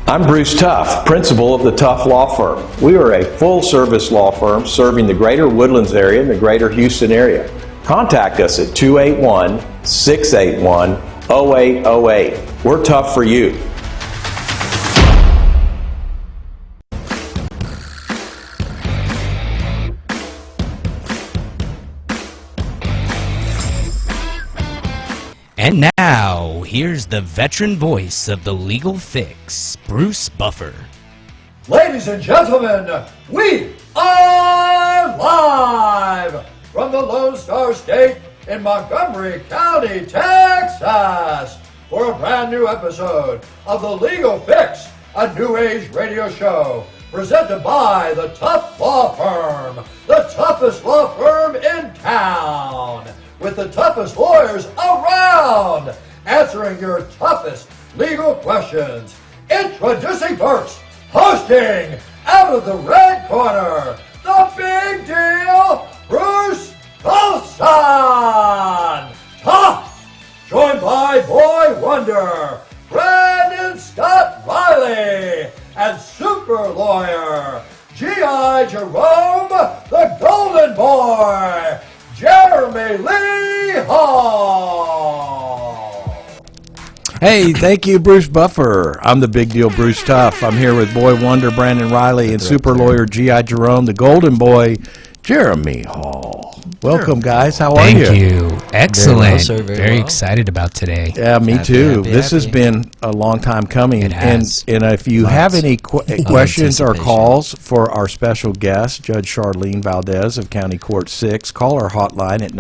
I'm Bruce Tough, principal of the Tough Law Firm. We are a full-service law firm serving the greater Woodlands area and the greater Houston area. Contact us at 281-681-0808. We're tough for you. And now, here's the veteran voice of the legal fix, Bruce Buffer. Ladies and gentlemen, we are live from the Lone Star State in Montgomery County, Texas, for a brand new episode of the Legal Fix, a new age radio show presented by the Tough Law Firm, the toughest law firm in town, with the toughest lawyers around, answering your toughest legal questions. Introducing first, hosting out of the red corner, the big deal, Bruce Tough, joined by Boy Wonder, Brandon Scott Riley, and super lawyer, G.I. Jerome, the Golden Boy, Jeremy Lee Hall. Hey, thank you, Bruce Buffer. I'm the big deal, Bruce Tough. I'm here with Boy Wonder, Brandon Riley, and super lawyer G.I. Jerome, the Golden Boy, Jeremy Hall. Welcome, guys. How are you? Thank you. Excellent. Very excited about today. Yeah, me too. This has been a long time coming. It has. And if you have any questions or calls for our special guest, Judge Scharlene Valdez of County Court 6, call our hotline at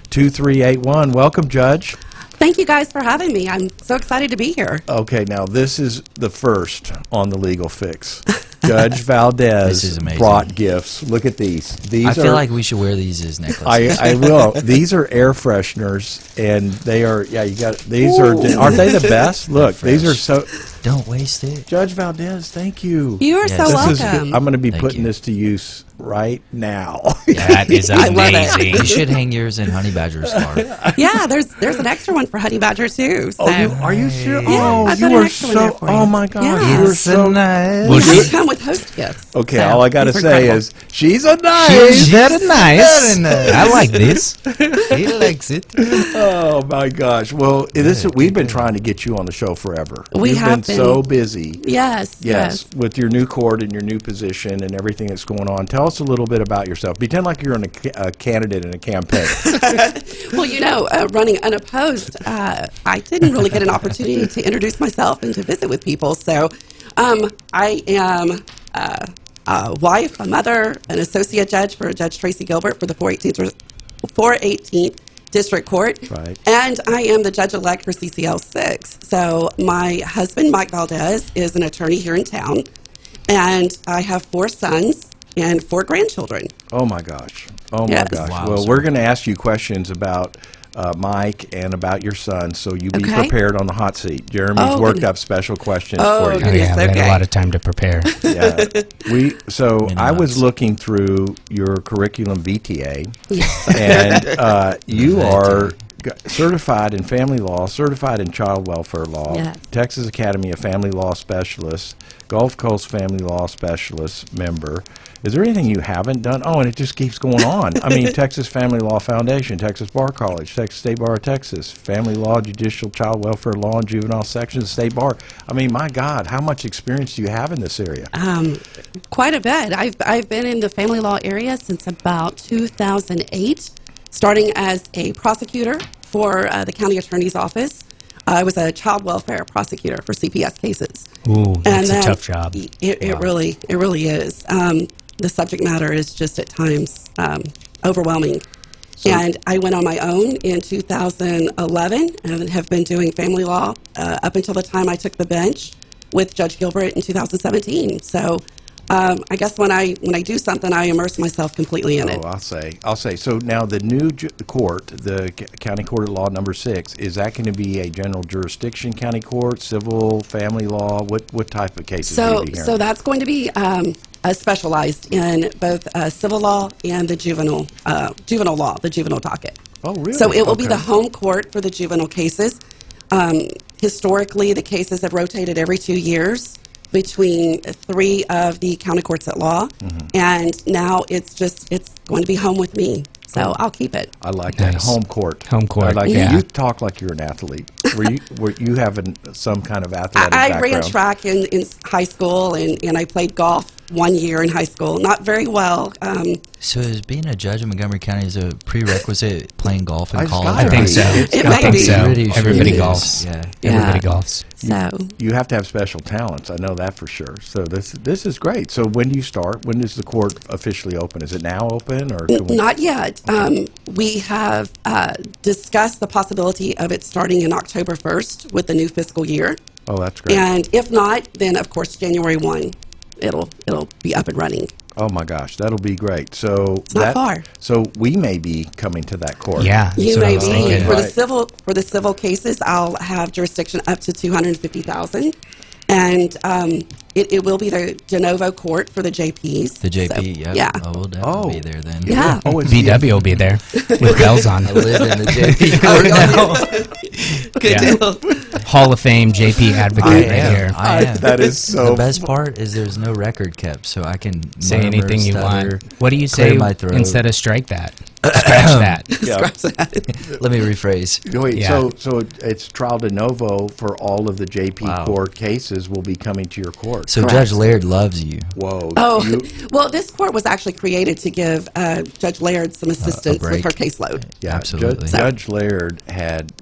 936-900-2381. Welcome, Judge. Thank you guys for having me. I'm so excited to be here. Okay, now this is the first on the Legal Fix. Judge Valdez This is amazing. brought gifts. Look at these. I feel like we should wear these as necklaces. I will. These are air fresheners, and they are. Yeah, you got. These are. Aren't they the best? Look, these are so. Don't waste it. Judge Valdez, thank you. You are so This is welcome. good. I'm going to be Thank putting you. this to use right now. That is I love it. amazing. You should hang yours in Honey Badger's car. Yeah, there's an extra one for Honey Badger too. So. Are you sure? Yeah, Oh, I've you got an are extra one there so. for you. Oh my gosh, Yeah. you are so nice. Well, They come with host gifts. Okay, so all I got to these are say incredible. is she's a nice. She's very nice. Very nice. I like this. He likes it. Oh my gosh! Well, we've been trying to get you on the show forever. We You've have been been. so busy. Yes. With your new court and your new position and everything that's going on. Tell us a little bit about yourself. Pretend like you're a candidate in a campaign. Well, running unopposed, I didn't really get an opportunity to introduce myself and to visit with people. So I am a wife, a mother, an associate judge for Judge Tracy Gilbert for the 418th District Court. Right. And I am the judge-elect for CCL 6. So my husband, Mike Valdez, is an attorney here in town. And I have 4 sons and 4 grandchildren. Oh my gosh! Oh my Yes. gosh! Wow, Well, sir. we're going to ask you questions about Mike and about your son, so you be Okay. prepared on the hot seat. Jeremy's Oh, worked goodness. up special questions Oh, for you. Oh, goodness. yeah, we had Okay. a lot of time to prepare. Yeah. I was months. looking through your curriculum VTA, and you are certified in family law, certified in child welfare law, Yes. Texas Academy of Family Law Specialist, Gulf Coast Family Law Specialist member. Is there anything you haven't done? Oh, and it just keeps going on. I mean, Texas Family Law Foundation, Texas Bar College, Texas State Bar of Texas, Family Law, Judicial, Child Welfare Law, and Juvenile Sections, State Bar. I mean, my God, how much experience do you have in this area? Quite a bit. I've been in the family law area since about 2008, starting as a prosecutor for the county attorney's office. I was a child welfare prosecutor for CPS cases. Ooh, that's a then tough job. It really is. The subject matter is just at times overwhelming. And I went on my own in 2011 and have been doing family law up until the time I took the bench with Judge Gilbert in 2017. So I guess when I do something, I immerse myself completely in it. Oh, I'll say. So now the new court, the County Court of Law number 6, is that going to be a general jurisdiction county court, civil, family law? What type of cases will you be hearing? So that's going to be specialized in both civil law and the juvenile law, the juvenile docket. Oh, really? So it will be Okay. the home court for the juvenile cases. historically, the cases have rotated every 2 years between 3 of the county courts at law, and now it's going to be home with me. So I'll keep it. I like that. Nice. Home court. Home court, I like yeah. that. You talk like you're an athlete. Were you having some kind of athletic I background? ran track in high school, and I played golf 1 year in high school. Not very well. So is being a judge in Montgomery County is a prerequisite playing golf in It's college? gotta I think be. so. It's It gotta might I think be. so. Pretty sure Everybody it is. golfs. Yeah. Everybody Yeah. golfs. So You have to have special talents. I know that for sure. So this is great. So when do you start? When does the court officially open? Is it now open or? Can we, not yet. We have discussed the possibility of it starting in October 1st with the new fiscal year. oh, that's great. And if not, then of course January 1, it'll be up and running. Oh my gosh, that'll be great. So It's not far. So we may be coming to that court. Yeah. that's You what I may was be thinking. for Right. the civil cases. I'll have jurisdiction up to 250,000, and it will be the de novo court for the JPs. The JP, So, yep. yeah. I will definitely be there then. Yeah. Oh, it's VW will be there with bells on. I live in the JP court now. Good Yeah. deal. Hall of Fame JP advocate I right am. here. I am. That is so. The best part is there's no record kept, so I can Say murmur, anything you stutter, want. What do you clear say my throat. instead of strike that? Scratch that. Yeah. Let me rephrase. Wait, Yeah. so it's trial de novo for all of the JP Wow. court cases will be coming to your court. So Correct. Judge Laird loves you. Whoa. Oh, you- well, this court was actually created to give Judge Laird some assistance with break. her caseload. yeah, Absolutely. Judge Laird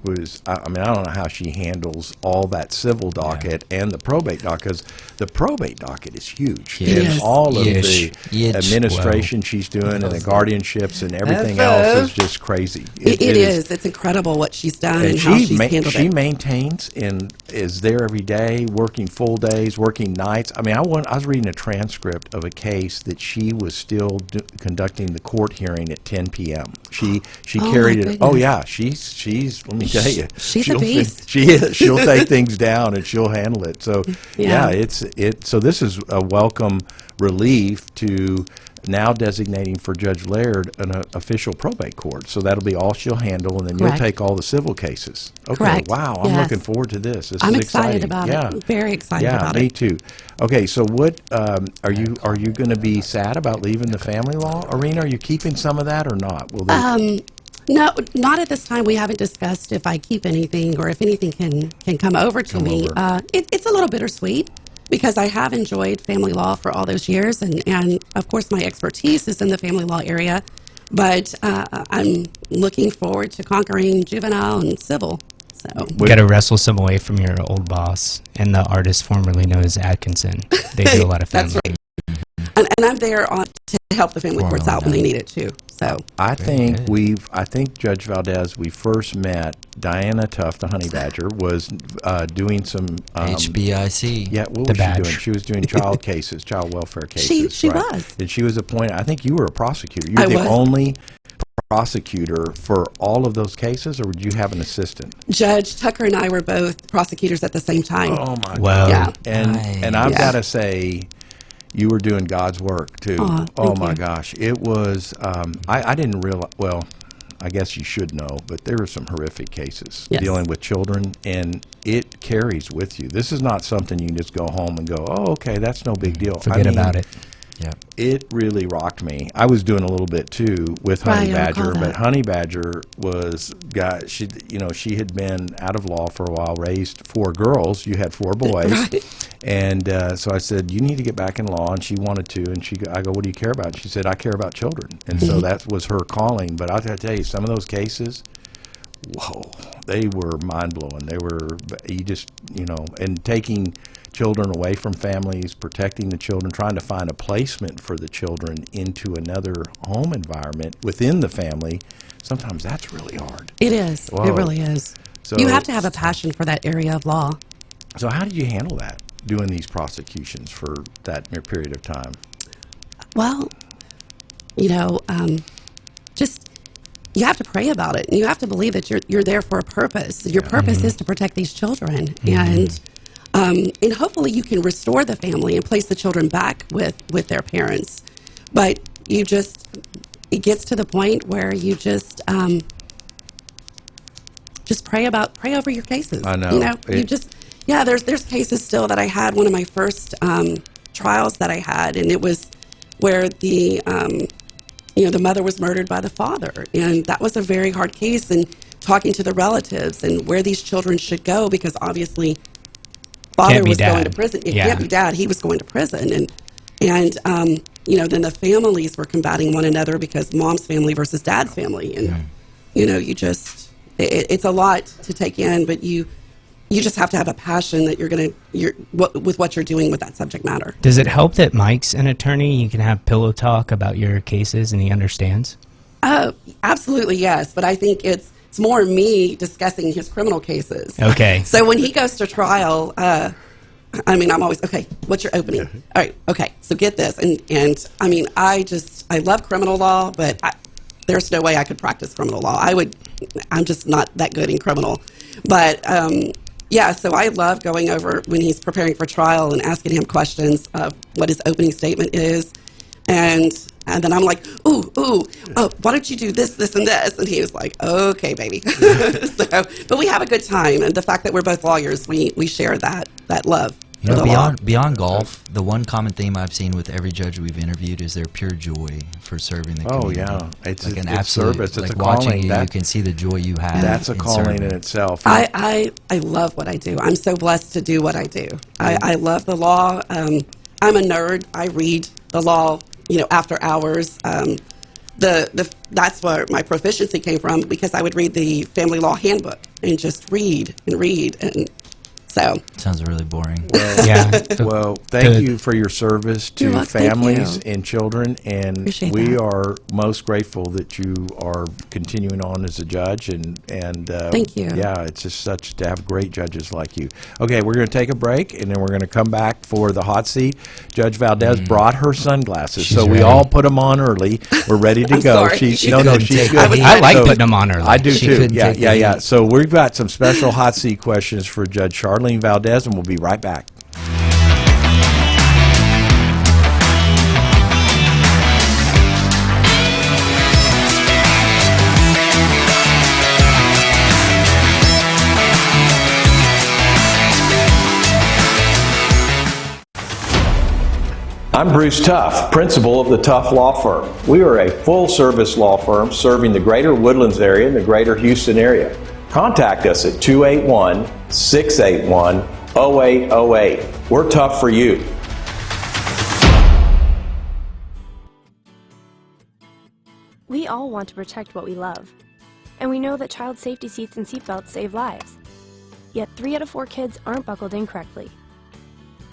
was. I mean, I don't know how she handles all that civil docket and the probate docket, because the probate docket is huge. It and is. all of Huge. the Huge. administration she's doing and the guardianships and everything else is just crazy. It is. It's incredible what she's done and how she's handled she it. maintains and is there every day, working full days, working nights. I mean, I was reading a transcript of a case that she was still conducting the court hearing at 10 p.m. She Oh, carried my it. Oh goodness. yeah, she's. Let me tell you, She's a she'll beast. She is. She'll take things down and she'll handle it. So Yeah. So this is a welcome relief to now designating for Judge Laird an official probate court. So that'll be all she'll handle, and then Correct. you'll take all the civil cases. Okay, Correct. wow, I'm Yes. looking forward to this. This I'm is excited exciting. about yeah. it. Very excited Yeah, about me it. too. Okay, so what are you going to be sad about leaving the family law arena? Are you keeping some of that or not? Will they, No, not at this time. We haven't discussed if I keep anything or if anything can come over to me. over. It's a little bittersweet because I have enjoyed family law for all those years, and of course my expertise is in the family law area, but I'm looking forward to conquering juvenile and civil. So You got to wrestle some away from your old boss and the artist formerly known as Atkinson. They do a lot of that's family. right. And I'm there to help the family courts out when they need it too. So I think good. I think Judge Valdez, we first met, Diana Tough, the honey badger, was doing some HBIC. Yeah, what The was badge. she doing? She was doing child cases, child welfare cases. she right? was. And she was appointed. I think you were a prosecutor. You were I the was. only prosecutor for all of those cases, or would you have an assistant? Judge Tucker and I were both prosecutors at the same time. Oh my Wow. God! Yeah. And I've Yeah. got to say, you were doing God's work too. Aw, Oh thank my you. gosh, it was. I didn't realize. Well, I guess you should know, but there were some horrific cases Yes. dealing with children, and it carries with you. This is not something you can just go home and go, "Oh, okay, that's no big deal." Forget about it. Yeah. It really rocked me. I was doing a little bit too with Honey Right, I recall Badger, but that. Honey Badger was she had been out of law for a while, raised 4 girls. You had 4 boys, Right. and so I said, "You need to get back in law," and she wanted to. And I go, "What do you care about?" She said, "I care about children," and so that was her calling. But I got to tell you, some of those cases, whoa, they were mind blowing. They were and taking children away from families, protecting the children, trying to find a placement for the children into another home environment within the family. Sometimes that's really hard. It is. Whoa. It really is. So- You have to have a passion for that area of law. So how did you handle that, doing these prosecutions for that period of time? Well, just you have to pray about it, and you have to believe that you're there for a purpose. Your purpose is to protect these children, and hopefully you can restore the family and place the children back with their parents. But it gets to the point where you just just pray over your cases. I know. You know, there's cases still that I had. One of my first trials that I had, and it was where the mother was murdered by the father, and that was a very hard case. And talking to the relatives and where these children should go, because obviously father was going to prison. It can't be dad. He was going to prison, and then the families were combating one another because mom's family versus dad's family, and it's a lot to take in, but you just have to have a passion that with what you're doing with that subject matter. Does it help that Mike's an attorney? You can have pillow talk about your cases and he understands? Absolutely, yes. But I think it's more me discussing his criminal cases. Okay. So when he goes to trial, I'm always, okay, what's your opening? All right, okay, so get this. And I love criminal law, but there's no way I could practice criminal law. I'm just not that good in criminal. But so I love going over when he's preparing for trial and asking him questions of what his opening statement is. And then I'm like, why don't you do this, this, and this? And he was like, okay, baby. But we have a good time. And the fact that we're both lawyers, we share that love. You know, beyond golf, the one common theme I've seen with every judge we've interviewed is their pure joy for serving the community. Oh, yeah. It's like an it's absolute service. It's like a calling. watching you can see the joy you have. That's a in calling serving. in itself. I love what I do. I'm so blessed to do what I do. I love the law. I'm a nerd. I read the law, after hours. That's where my proficiency came from, because I would read the family law handbook and just read. And so sounds really boring. Well, thank you for your service to welcome. families Thank you. and children, and Appreciate we that. are most grateful that you are continuing on as a judge. And Thank you. Yeah, it's just such to have great judges like you. Okay, we're going to take a break, and then we're going to come back for the hot seat. Judge Valdez brought her sunglasses, She's so we ready. all put them on early. We're ready to I'm go. sorry. She's She good. I like putting them on early. I do She too. couldn't Yeah, take the yeah. heat. So we've got some special hot seat questions for Judge Scharlene Valdez, and we'll be right back. I'm Bruce Tough, principal of the Tough Law Firm. We are a full-service law firm serving the greater Woodlands area and the greater Houston area. Contact us at 281-681-0808. We're tough for you. We all want to protect what we love, and we know that child safety seats and seatbelts save lives. Yet 3 out of 4 kids aren't buckled in correctly.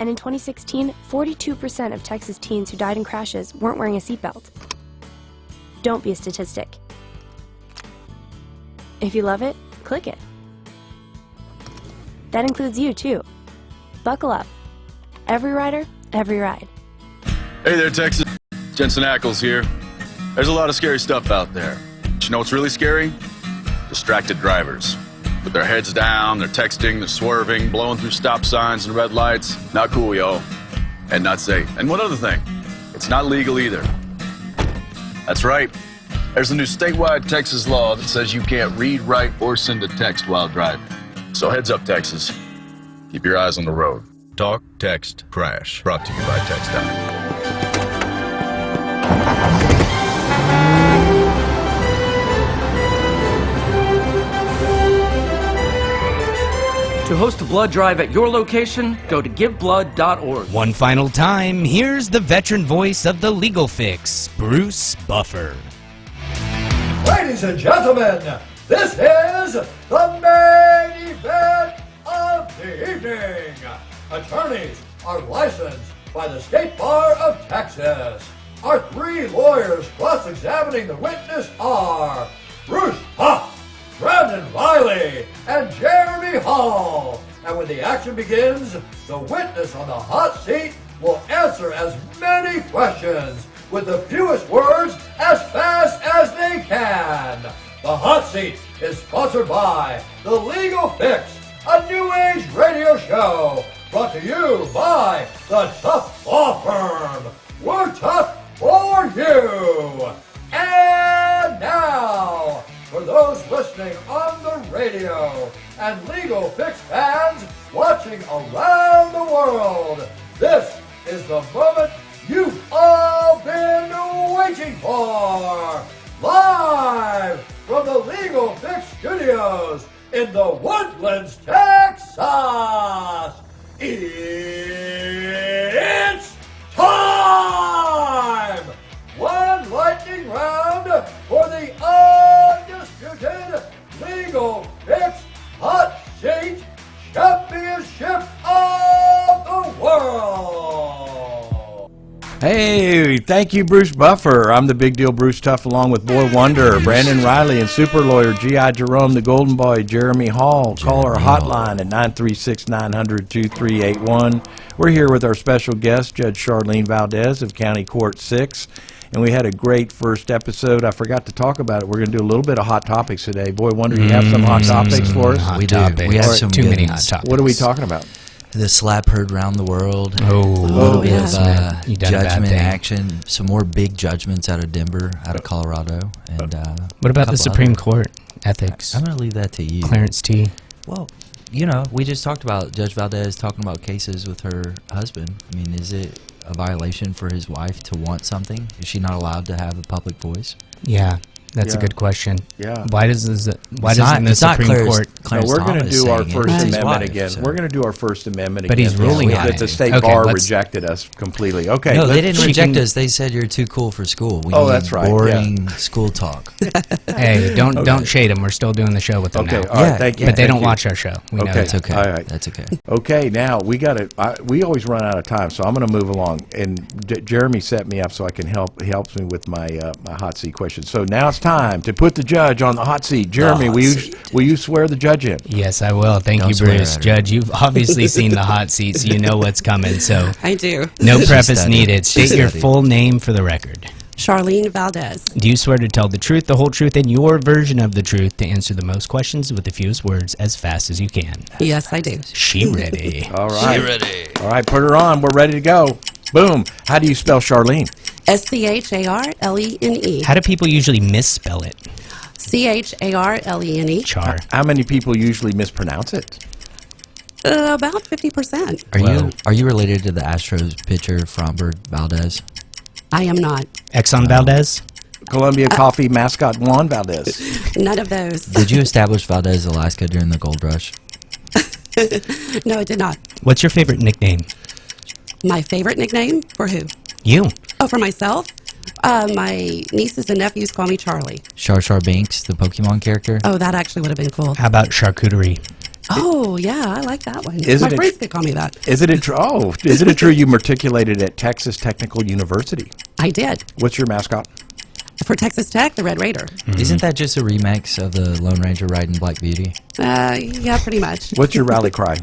And in 2016, 42% of Texas teens who died in crashes weren't wearing a seatbelt. Don't be a statistic. If you love it, click it. That includes you, too. Buckle up. Every rider, every ride. Hey there, Texas. Jensen Ackles here. There's a lot of scary stuff out there. But you know what's really scary? Distracted drivers. With their heads down, they're texting, they're swerving, blowing through stop signs and red lights. Not cool, yo. And not safe. And one other thing, it's not legal either. That's right. There's a new statewide Texas law that says you can't read, write, or send a text while driving. So heads up, Texas. Keep your eyes on the road. Talk, text, crash. Brought to you by TextTime. To host a blood drive at your location, go to giveblood.org. One final time, here's the veteran voice of the legal fix, Bruce Buffer. Ladies and gentlemen, this is the main event of the evening. Attorneys are licensed by the State Bar of Texas. Our 3 lawyers cross-examining the witness are Bruce Tough, Brandon Riley, and Jeremy Hall. And when the action begins, the witness on the hot seat will answer as many questions with the fewest words as fast as they can. The hot seat is sponsored by The Legal Fix, a new age radio show brought to you by the Tough Law Firm. We're tough for you. And now, for those listening on the radio, and Legal Fix fans watching around the world. This is the moment you've all been waiting for. Live from the Legal Fix studios in the Woodlands, Texas. It's time! One lightning round for the undisputed Legal Fix Hot Seat Championship of the World. Hey, thank you, Bruce Buffer. I'm the Big Deal Bruce Tough, along with Boy Wonder, Brandon Riley, and Super Lawyer G.I. Jerome, the Golden Boy, Jeremy Hall. Call our hotline at 936-900-2381. We're here with our special guest, Judge Scharlene Valdez of County Court 6. And we had a great first episode. I forgot to talk about it. We're going to do a little bit of hot topics today. Boy Wonder, do you have some hot topics for us? We do. We have some Too good many hot ones. topics. What are we talking about? The slap heard round the world. Oh, a little bit of You done a bad judgment thing. action. Some more big judgments out of Denver, out of Colorado, and What about the couple Supreme other- Court ethics? I'm going to leave that to you. Clarence T. Well, you know, we just talked about Judge Valdez talking about cases with her husband. I mean, is it a violation for his wife to want something? Is she not allowed to have a public voice? Yeah, that's Yeah. a good question. Yeah. Why doesn't the It's not Supreme Clarence- Court? No, Clarence we're going to Thomas do our saying it. First It's his Amendment wife, again. so. We're going to do our First Amendment But again. he's ruling Yeah, on the it. state Okay, bar let's- rejected us completely. Okay. No, they let's- didn't she reject can- us. They said you're too cool for school. We Oh, need that's right, boring school talk. Hey, don't shade them. We're still doing the show with them Okay, now. all right, Yeah, thank you. But they thank don't you. watch our show. We know Okay. that. That's okay. All right. That's okay. Okay, now we got to. We always run out of time, so I'm going to move along. And Jeremy set me up so I can help. He helps me with my my hot seat questions. So now it's time to put the judge on the hot seat. Jeremy, hot seat. will you swear the judge in? Yes, I will. Thank Don't you, swear Bruce. at her. Judge, you've obviously seen the hot seat, so you know what's coming. So I do. no preface studied. needed. She State your studied. full name for the record. Charlene Valdez. Do you swear to tell the truth, the whole truth, and your version of the truth, to answer the most questions with the fewest words as fast as you can? Yes, I do. She ready. All right. All right, put her on. We're ready to go. Boom. How do you spell Charlene? Scharlene. How do people usually misspell it? Charlene. Char. How many people usually mispronounce it? About 50%. Are you related to the Astros pitcher Framber Valdez? I am not. Exxon Valdez? Columbia Coffee mascot Juan Valdez. None of those. Did you establish Valdez, Alaska during the gold rush? No, I did not. What's your favorite nickname? My favorite nickname? For who? You. Oh, for myself? My nieces and nephews call me Charlie. Shar Binks, the Pokemon character? Oh, that actually would have been cool. How about charcuterie? Oh, yeah, I like that one. Isn't My it- friends could call me that. Isn't it true? Oh, isn't it true you matriculated at Texas Technical University? I did. What's your mascot? For Texas Tech, the Red Raider. Isn't that just a remix of the Lone Ranger riding Black Beauty? Yeah, pretty much. What's your rally cry?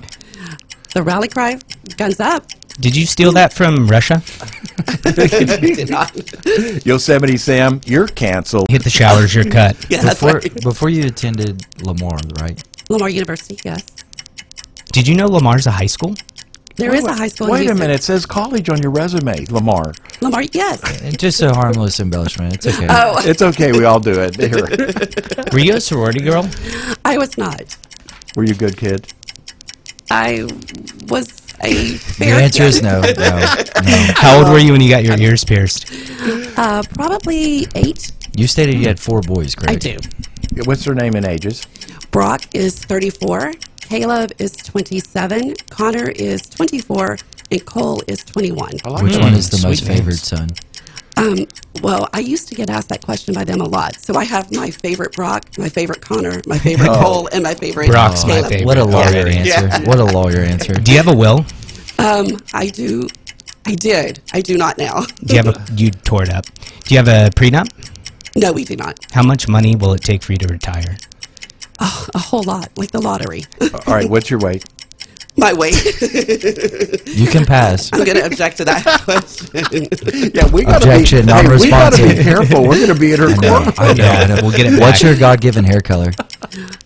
The rally cry, guns up. Did you steal that from Russia? Yosemite Sam, you're canceled. Hit the showers, you're cut. Yeah, that's right. Before you attended Lamar, right? Lamar University, yes. Did you know Lamar's a high school? There is a high school in Wait a Houston. minute, it says college on your resume, Lamar. Lamar, yes. Just a harmless embellishment. It's okay. Oh, It's okay, we all do it. Here. Were you a sorority girl? I was not. Were you a good kid? I was a Your fair answer is kid. no. How old were you when you got your ears pierced? Probably 8. You stated you had 4 boys, correct? I do. What's their name and ages? Brock is 34. Caleb is 27. Connor is 24. And Cole is 21. Which one is the Sweet most names. favored son? Well, I used to get asked that question by them a lot. So I have my favorite Brock, my favorite Connor, my favorite Cole, and my favorite Brock's my Caleb. favorite. What a lawyer Yeah. answer. What a lawyer answer. Do you have a will? I do. I did. I do not now. Do you have a? You tore it up. Do you have a prenup? No, we do not. How much money will it take for you to retire? A whole lot, like the lottery. All right, what's your weight? My weight. You can pass. I'm going to object to that question. Yeah, we gotta Objection, be, not we gotta be responsive. careful. We're going to be in her court. I know. We'll get it back. What's your God-given hair color?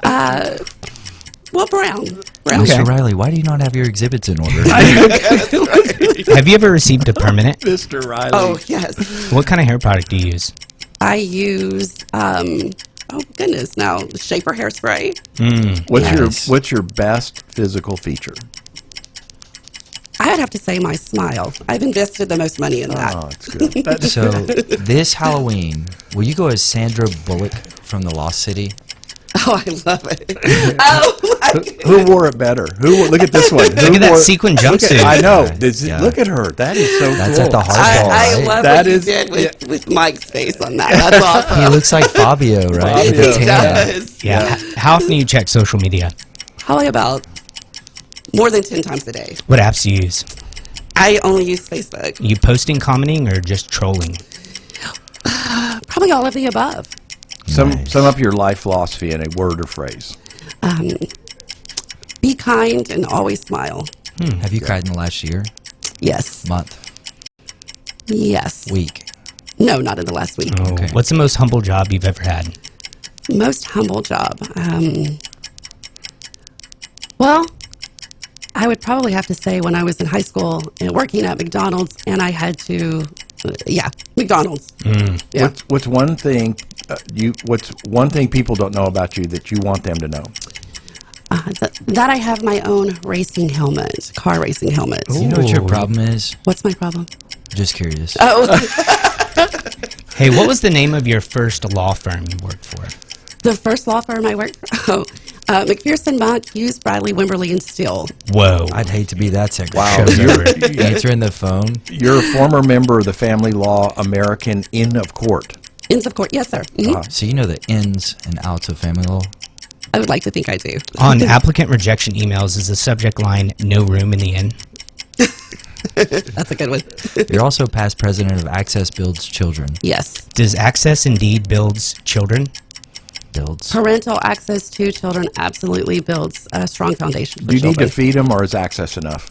Well, brown. Mr. Riley, why do you not have your exhibits in order? Have you ever received a permanent? Mr. Riley. Oh, yes. What kind of hair product do you use? I use Oh goodness, now Shaper hairspray. What's your best physical feature? I would have to say my smile. I've invested the most money in that. Oh, it's good. That's So this Halloween, will you go as Sandra Bullock from The Lost City? Oh, I love it. Oh my goodness. Who wore it better? Look at this one. Look at that sequin jumpsuit. I know. Yeah. Look at her. That is so That's cool. at the hardball, I right? love That what is- you did with Mike's face on that. That's awesome. He looks like Fabio, right? With the Fabio. He tan. does. Yeah. How often do you check social media? Probably about more than 10 times a day. What apps do you use? I only use Facebook. Are you posting, commenting, or just trolling? Probably all of the above. Sum up your life philosophy in a word or phrase. Be kind and always smile. Have you cried in the last year, Yes. month, Yes. week? No, not in the last week. Oh, Okay. What's the most humble job you've ever had? Most humble job. Well, I would probably have to say when I was in high school and working at McDonald's, and I had to, McDonald's. Yeah. What's one thing what's one thing people don't know about you that you want them to know? That I have my own racing helmet, car racing helmet. Do you know what your problem is? What's my problem? Just curious. Oh, Hey, what was the name of your first law firm you worked for? the first law firm I worked for, McPherson, Monk, Hughes, Bradley, Wimberly, and Steele. Whoa. I'd hate to be that secretary. Wow. Show's over. Answering the phone. You're a former member of the Family Law American Inn of Court. Inns of Court, yes, sir. Mhm. So you know the ins and outs of family law? I would like to think I do. On applicant rejection emails, is the subject line "No room in the inn"? That's a good one. You're also past president of Access Builds Children. Yes. Does Access indeed builds children? Builds. Parental access to children absolutely builds a strong foundation for Do you need children. to feed them, or is access enough?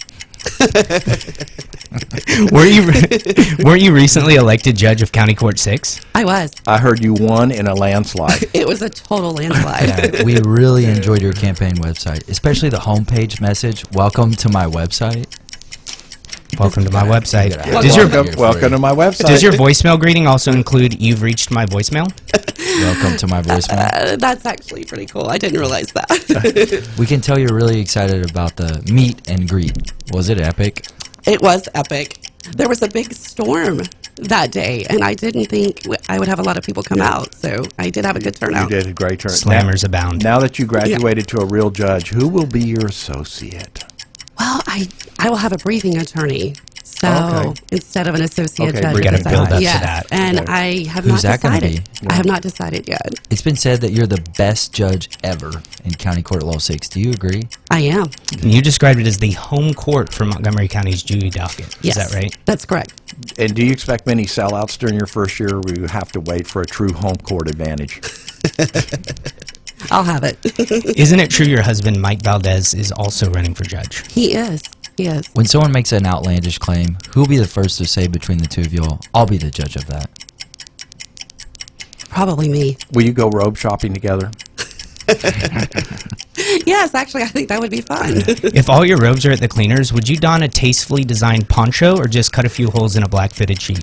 Weren't you recently elected judge of County Court 6? I was. I heard you won in a landslide. It was a total landslide. Yeah, we really enjoyed your campaign website, especially the homepage message, welcome to my website. Welcome to my website. Yeah. Does your Welcome to my website. does your voicemail greeting also include "You've reached my voicemail"? Welcome to my voicemail. That's actually pretty cool. I didn't realize that. We can tell you're really excited about the meet and greet. Was it epic? It was epic. There was a big storm that day, and I didn't think I would have a lot of people come out, so I did have a good You turnout. did a great turn. Slammers abound. Now that you graduated to a real judge, who will be your associate? Well, I will have a briefing attorney. So Okay. instead of an associate Okay, judge, we gotta because build up to yes, that. and Okay. I have Who's not that gonna decided. be? I have not decided yet. It's been said that you're the best judge ever in County Court Law 6. Do you agree? I am. And you described it as the home court for Montgomery County's Judy docket. Yes, Is that right? That's correct. And do you expect many sellouts during your first year, or will you have to wait for a true home court advantage? I'll have it. Isn't it true your husband Mike Valdez is also running for judge? He is. He is. When someone makes an outlandish claim, who'll be the first to say between the two of y'all, I'll be the judge of that? Probably me. Will you go robe shopping together? Yes, actually, I think that would be fun. If all your robes are at the cleaners, would you don a tastefully designed poncho or just cut a few holes in a black fitted sheet?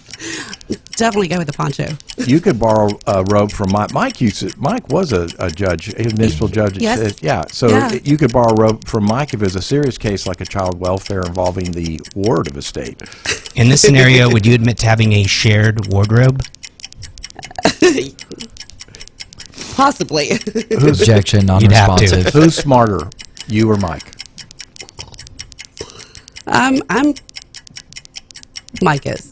Definitely go with the poncho. You could borrow a robe from Mike. Mike was a judge, a municipal judge. Yes. So Yeah. you could borrow a robe from Mike if it was a serious case like a child welfare involving the ward of a state. In this scenario, would you admit to having a shared wardrobe? Possibly. Objection, You'd have to. non-responsive. Who's smarter, you or Mike? I'm Mike is.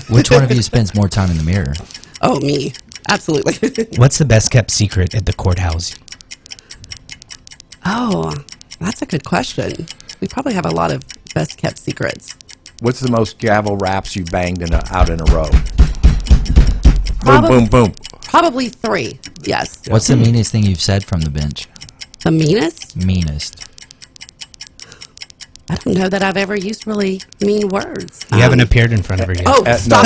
Which one of you spends more time in the mirror? Oh, me. Absolutely. What's the best kept secret at the courthouse? Oh, that's a good question. We probably have a lot of best kept secrets. What's the most gavel raps you banged out in a row? Probably- Boom, boom, boom. Probably 3. Yes. What's the meanest thing you've said from the bench? The meanest? Meanest. I don't know that I've ever used really mean words. You haven't appeared in front of her yet. Oh, stop.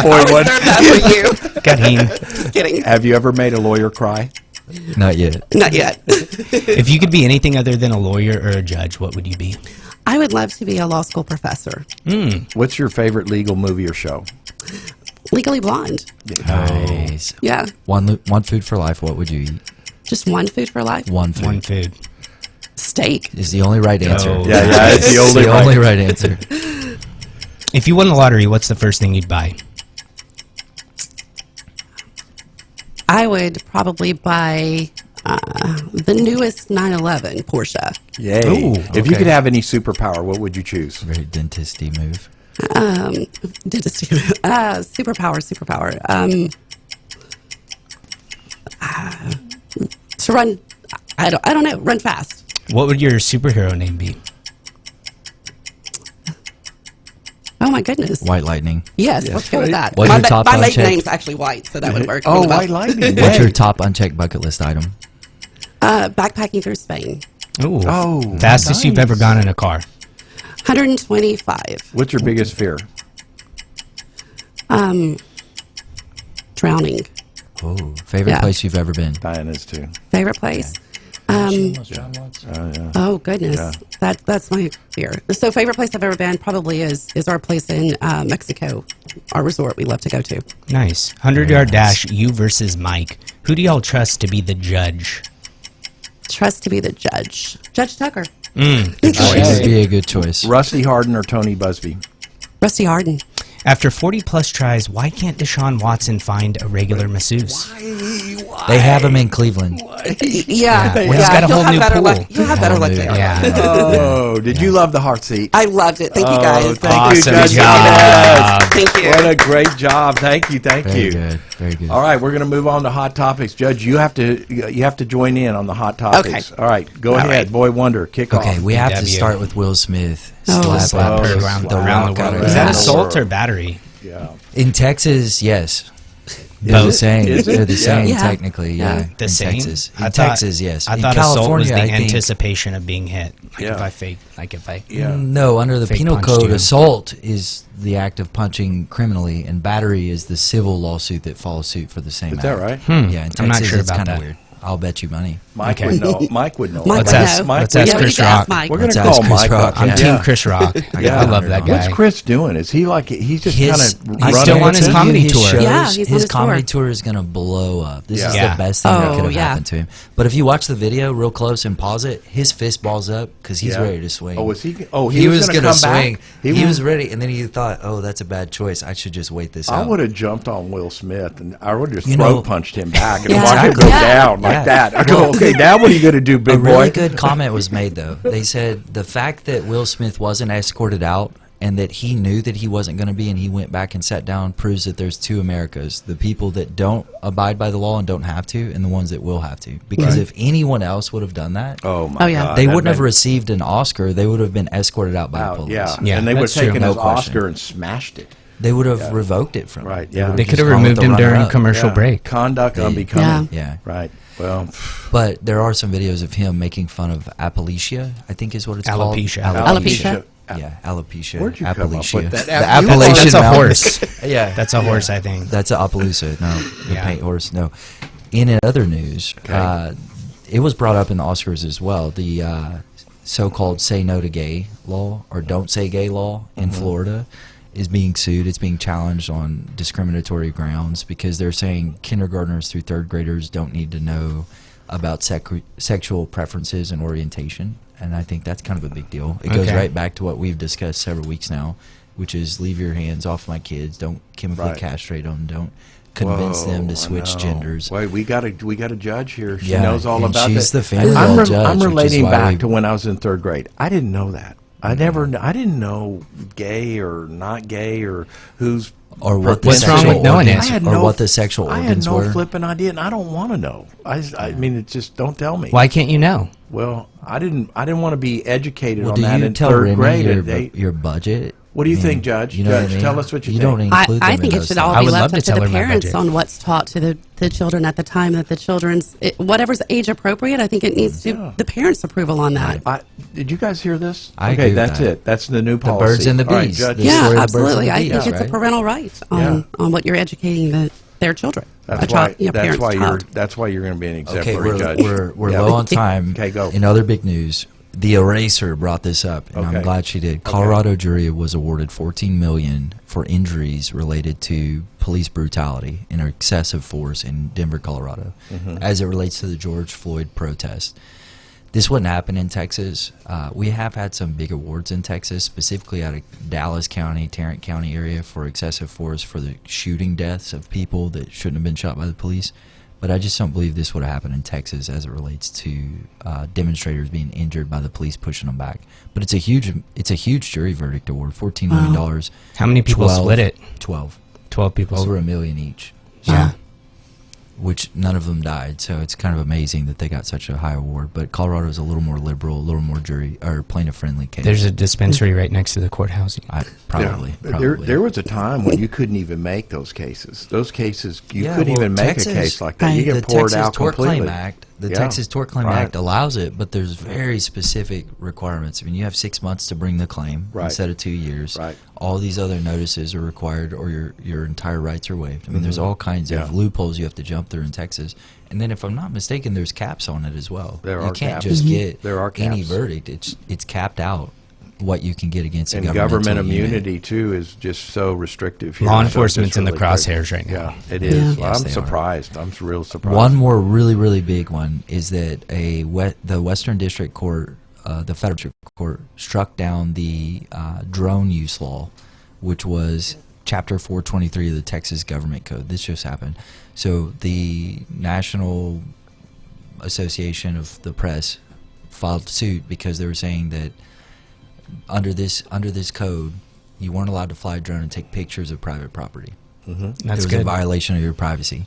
Boy, what? Reserve that for you. Gadheen, Just kidding. Have you ever made a lawyer cry? Not yet. Not yet. if you could be anything other than a lawyer or a judge, what would you be? I would love to be a law school professor. What's your favorite legal movie or show? Legally Blonde. Nice. Yeah. One food for life. What would you eat? Just one food for life. One food. One food. Steak. Is the only right answer. Oh. Yeah, it's the only right answer. If you won the lottery, what's the first thing you'd buy? I would probably buy the newest 911 Porsche. Yay. Ooh, If you okay. could have any superpower, what would you choose? Very dentisty move. Superpower. To run, I don't know, run fast. What would your superhero name be? Oh my goodness. White lightning. Yes, let's go with that. What's my your top my maiden unchecked? name's actually White, so that would work. Oh, What about- White Lightning. What's your Yay. top unchecked bucket list item? Backpacking through Spain. Ooh. Oh, Fastest you've nice. ever gone in a car. 125. What's your biggest fear? Drowning. Oh, favorite Yeah. place you've ever been? Diana's too. Favorite place? Oh goodness, that's my fear. So favorite place I've ever been probably is our place in Mexico, our resort we love to go to. Nice. 100-yard dash, you versus Mike. Who do y'all trust to be the judge? Trust to be the judge. Judge Tucker. Good That choice. would be a good choice. Rusty Harden or Tony Busby? Rusty Harden. After 40-plus tries, why can't Deshaun Watson find a regular masseuse? They have them in Cleveland. Yeah. Well, he's got a you'll whole have new better pool. luck. You'll have better Whole luck new- there. Yeah. Oh, did you love the heart seat? I loved it. Thank you guys. Thank Awesome you, Judge job. Valdez. Thank you. What a great job. Thank you. Very good. Very good. All right, we're going to move on to hot topics. Judge, you have to join in on the hot topics. Okay. All right, go ahead. right. Boy Wonder, kick Okay, off. we have to BW. start with Will Smith. Oh. Slap her Oh, around slap around the her world. Is that around the assault or world. battery? Yeah. In Texas, yes. They're the Both. same. Is it? They're the same, Yeah. technically. Yeah. Yeah. The in same? Texas. I In thought- Texas, yes. I in thought California, assault was the I think, anticipation of being hit. Like Yeah. if I fake, like if I. Yeah. No, under the Fake penal punched code, you. assault is the act of punching criminally, and battery is the civil lawsuit that follows suit for the same Is act. that right? Yeah, in Texas, I'm not sure it's about kind of that. weird. I'll bet you money. Mike Okay. would know. Mike would know. Mike Let's would ask- know. let's Yeah, ask we Chris need to ask Rock. Mike. We're going Let's to ask call Chris Mike Rock. up. I'm Yeah. Team Chris Rock. Yeah. I love that What's guy. Chris doing? Is he like he's just His- kind of he's still on his comedy tour. Shows, Yeah, he's on his his comedy tour. tour is going to blow up. This is Yeah. the best thing that Oh, could have yeah. happened to him. But if you watch the video real close and pause it, his fist balls up because he's ready to swing. Oh, was he? Oh, He was going going to to swing. He, He was ready, and then he thought, "Oh, that's a bad choice. I should just wait this I out." would have jumped on Will Smith and I would have You throat know- punched him back and Yeah. watched him go Yeah. down like Yeah. that. I go, okay, now what are you going to do, A big really boy? good comment was made though. They said the fact that Will Smith wasn't escorted out and that he knew that he wasn't going to be and he went back and sat down proves that there's two Americas: the people that don't abide by the law and don't have to, and the ones that will have to. Because if anyone else would have done that, Oh my Oh, yeah. God, they that wouldn't have made- received an Oscar. They would have been escorted out by the out. police. Yeah. Yeah, and they would have that's true. taken No his question. Oscar and smashed it. They would have revoked it from him. Right, They yeah. would They just could have gone with removed the him during runner-up. commercial Yeah. break. Conduct unbecoming. Yeah. Right. Well, But there are some videos of him making fun of alopecia, I think is what it's Alopecia. called. Alopecia. Yeah, alopecia. Where'd you come up Appalachia. with that? The You are- Appalachian That's a Mountains. horse. Yeah. That's a horse, I think. That's a Appaloosa. No, the Yeah. paint horse. No. In other news, it was brought up in the Oscars as well. The so-called "Say No to Gay" law or "Don't Say Gay" law in Florida is being sued. It's being challenged on discriminatory grounds because they're saying kindergartners through third graders don't need to know about sexual preferences and orientation. And I think that's kind of a big deal. It goes Okay. right back to what we've discussed several weeks now, which is leave your hands off my kids. Don't chemically Right. castrate them. Don't convince them to Whoa, I switch know. genders. Wait, we got a judge here. She Yeah, knows all and about she's that. the family I'm, law judge, I'm which is relating why back we- to when I was in third grade. I didn't know that. I didn't know gay or not gay or who's Or what the What's wrong sexual with knowing it? organs, I had or no- what the sexual I had organs no were. flipping idea, and I don't want to know. I mean, it's just don't tell me. Why can't you know? Well, I didn't want to be educated Well, on do that you in tell third Remy grade. your budget? What do you I think, Judge? You know what I Judge, mean? tell us what you don't think. include them I in think it those should things. all I be would love left to up to tell the her my parents budget. on what's taught to the children at the time that the children's whatever's age appropriate. I think it needs to the parents' approval on that. Did you guys hear this? I agree okay, with that's that. it. That's the new The policy. birds and the All right, bees. Judge. The Yeah, story of the birds and absolutely. the I think bees, it's a right? parental right on what you're educating their children. That's A child- why. That's parent's why you're. child. That's why you're going to be an Okay, exemplary judge. we're Yeah. low on time. Okay, go. In other big news, The Eraser brought this up, and Okay. I'm glad she did. Colorado jury was awarded $14 million for injuries related to police brutality and excessive force in Denver, Colorado, as it relates to the George Floyd protest. This wouldn't happen in Texas. We have had some big awards in Texas, specifically out of Dallas County, Tarrant County area, for excessive force for the shooting deaths of people that shouldn't have been shot by the police. But I just don't believe this would have happened in Texas as it relates to demonstrators being injured by the police pushing them back. But it's a huge jury verdict award, $14 million. How many people split it? 12. 12 people. Over $1 million each. Yeah. Which none of them died, so it's kind of amazing that they got such a high award. But Colorado is a little more liberal, a little more jury or plaintiff-friendly case. There's a dispensary right next to the courthouse. Probably. There was a time when you couldn't even make those cases. Those cases, you couldn't even make a case like that. You get poured out completely. The Texas Tort Claim Act allows it, but there's very specific requirements. I mean, you have 6 months to bring the claim instead of 2 years. Right. All these other notices are required, or your entire rights are waived. I mean, there's all kinds of loopholes you have to jump through in Texas. And then, if I'm not mistaken, there's caps on it as well. There you are can't caps. just get any caps. verdict. It's capped out what you can get against a And governmental government unit. immunity, too, is just so restrictive here. Law So enforcement's it's in the really crazy. crosshairs right now. Yeah, it is. Yes, I'm they are. surprised. I'm real surprised. One more really, really big one is that the Western District Court, the Federal District Court, struck down the drone use law, which was Chapter 423 of the Texas Government Code. This just happened. So the National Association of the Press filed suit because they were saying that under this code, you weren't allowed to fly a drone and take pictures of private property. That's It was good. a violation of your privacy.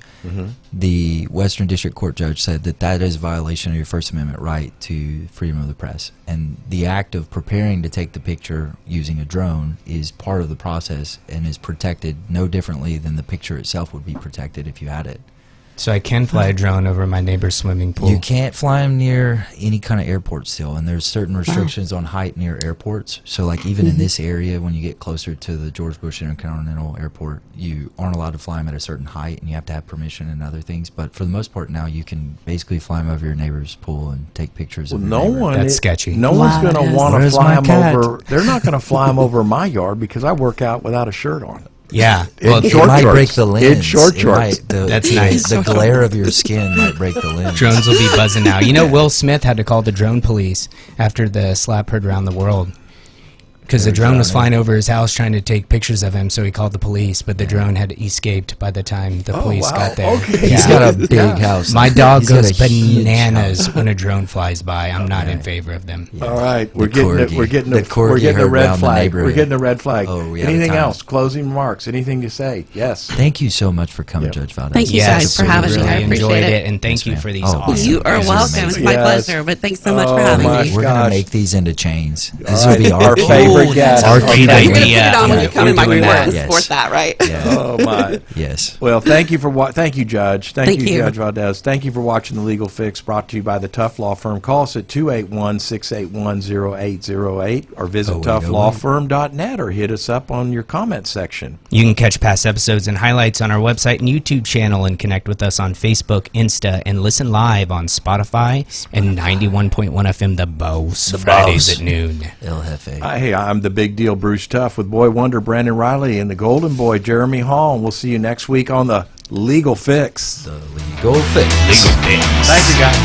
The Western District Court judge said that is a violation of your First Amendment right to freedom of the press. And the act of preparing to take the picture using a drone is part of the process and is protected no differently than the picture itself would be protected if you had it. So I can fly a drone over my neighbor's swimming pool. You can't fly them near any kind of airport still, and there's certain restrictions on height near airports. So, like, even in this area, when you get closer to the George Bush Intercontinental Airport, you aren't allowed to fly them at a certain height, and you have to have permission and other things. But for the most part now, you can basically fly them over your neighbor's pool and take pictures of your neighbor. That's sketchy. No one's going to want to Where's fly my them cat? over. They're not going to fly them over my yard because I work out without a shirt on. Yeah. Well, It short might shorts. break the lens. In short It shorts. might. That's nice. The glare of your skin might break the lens. Drones will be buzzing now. You know, Will Smith had to call the drone police after the slap heard around the world. Because the drone was flying over his house trying to take pictures of him, so he called the police, but the drone had escaped by the time the police wow. got there. Okay. He's got a big house. My dog He's got goes a huge bananas house. when a drone flies by. I'm not in favor of them. All right, we're The getting corgi. we're getting The the corgi we're getting a heard red around the flag. We're neighborhood. getting a red flag. Oh, we out of Anything time. else? Closing remarks? Anything to say? Yes. Thank you so much for coming, Yep. Judge Valdez. Thank you Yes, guys for having me. really I appreciate enjoyed it. and thank Yes, you ma'am. for these Oh, awesome You are This is welcome. It's my Yes. pleasure. But thanks so much for Oh, having my me. We're Gosh. gonna make these into chains. This All will be right, our our favorite Ooh, guest. that's Our our great favorite- You're going to idea. put it on when you come We're in my doing reward that. and Yes. support that, right? Yeah. Oh my. Yes. Well, thank you for thank you, Judge. Thank Thank you, you. Judge Valdez. Thank you for watching The Legal Fix, brought to you by the Tough Law Firm. Call us at 281-681-0808 or visit 0808. toughlawfirm.net or hit us up on your comment section. You can catch past episodes and highlights on our website and YouTube channel and connect with us on Facebook, Insta, and listen live on Spotify and 91.1 FM The Boss, Fridays Boss. at noon. El Jefe. Hey, I'm the big deal Bruce Tough with Boy Wonder Brandon Riley and the Golden Boy Jeremy Hall. And we'll see you next week on The Legal Fix. The Legal Fix. Thank you, guys.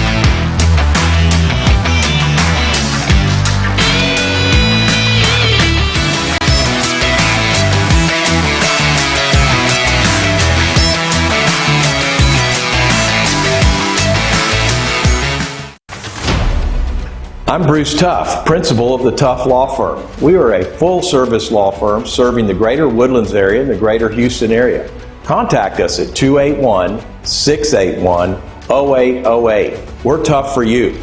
I'm Bruce Tough, principal of the Tough Law Firm. We are a full-service law firm serving the greater Woodlands area and the greater Houston area. Contact us at 281-681-0808. We're tough for you.